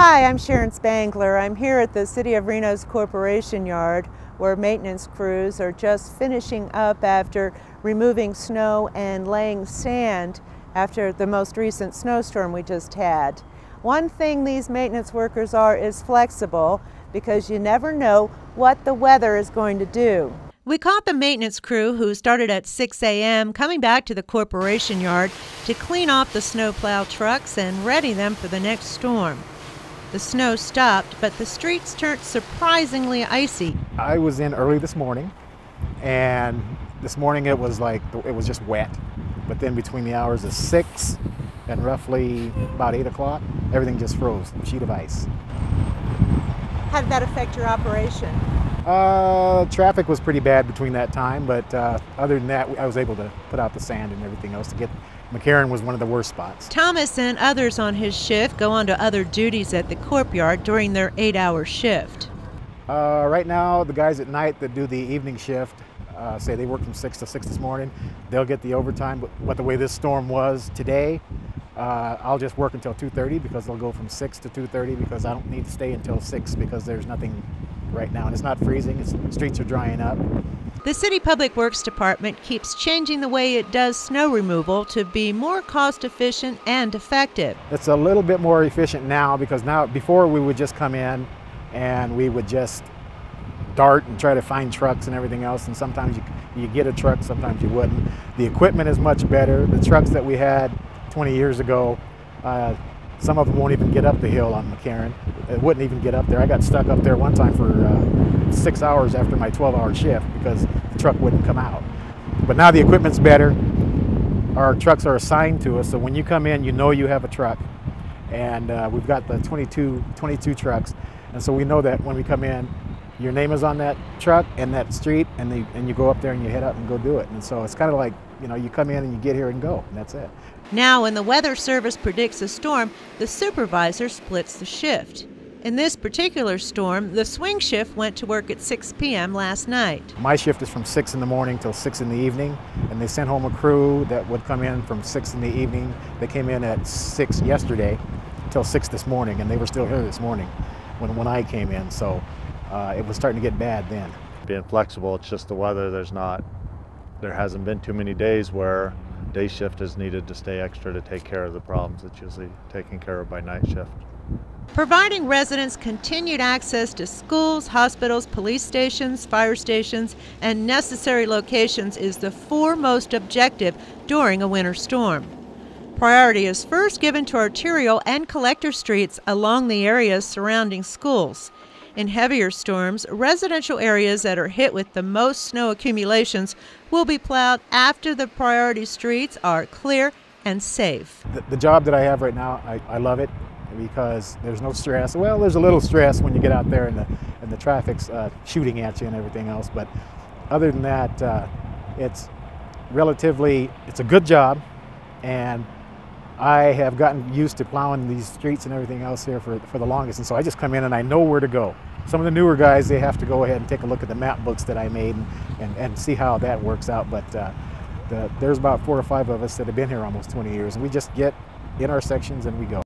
Hi, I'm Sharon Spangler. I'm here at the City of Reno's Corp Yard where maintenance crews are just finishing up after removing snow and laying sand after the most recent snowstorm we just had. One thing these maintenance workers are is flexible because you never know what the weather is going to do. We caught the maintenance crew, who started at 6 a.m., coming back to the corporation yard to clean off the snowplow trucks and ready them for the next storm. The snow stopped, but the streets turned surprisingly icy. I was in early this morning, and this morning it was just wet. But then between the hours of 6 and roughly about 8 o'clock, everything just froze, a sheet of ice. How did that affect your operation? Traffic was pretty bad between that time, but other than that, I was able to put out the sand and everything else to get. McCarran was one of the worst spots. Thomas and others on his shift go on to other duties at the Corp Yard during their 8-hour shift. Right now, the guys at night that do the evening shift, say they work from 6 to 6 this morning, they'll get the overtime, but the way this storm was today, I'll just work until 2:30 because they'll go from 6 to 2:30 because I don't need to stay until 6 because there's nothing right now, and it's not freezing, the streets are drying up. The City Public Works Department keeps changing the way it does snow removal to be more cost efficient and effective. It's a little bit more efficient now because before we would just come in and we would just dart and try to find trucks and everything else, and sometimes you get a truck, sometimes you wouldn't. The equipment is much better. The trucks that we had 20 years ago, some of them won't even get up the hill on McCarran. It wouldn't even get up there. I got stuck up there one time for 6 hours after my 12-hour shift because the truck wouldn't come out. But now the equipment's better. Our trucks are assigned to us, so when you come in, you know you have a truck. And we've got the 22 trucks, and so we know that when we come in, your name is on that truck and that street, and you go up there and you head out and go do it. And so it's kind of like, you come in and you get here and go, and that's it. Now, when the Weather Service predicts a storm, the supervisor splits the shift. In this particular storm, the swing shift went to work at 6 p.m. last night. My shift is from 6 in the morning till 6 in the evening, and they sent home a crew that would come in from 6 in the evening. They came in at 6 yesterday till 6 this morning, and they were still here this morning when I came in, so it was starting to get bad then. Being flexible, it's just the weather. There hasn't been too many days where day shift is needed to stay extra to take care of the problems. It's usually taken care of by night shift. Providing residents continued access to schools, hospitals, police stations, fire stations, and necessary locations is the foremost objective during a winter storm. Priority is first given to arterial and collector streets along the areas surrounding schools. In heavier storms, residential areas that are hit with the most snow accumulations will be plowed after the priority streets are clear and safe. The job that I have right now, I love it because there's no stress. Well, there's a little stress when you get out there and the traffic's shooting at you and everything else, but other than that, it's a good job, and I have gotten used to plowing these streets and everything else here for the longest, and so I just come in and I know where to go. Some of the newer guys, they have to go ahead and take a look at the map books that I made and see how that works out, but there's about 4 or 5 of us that have been here almost 20 years, and we just get in our sections and we go.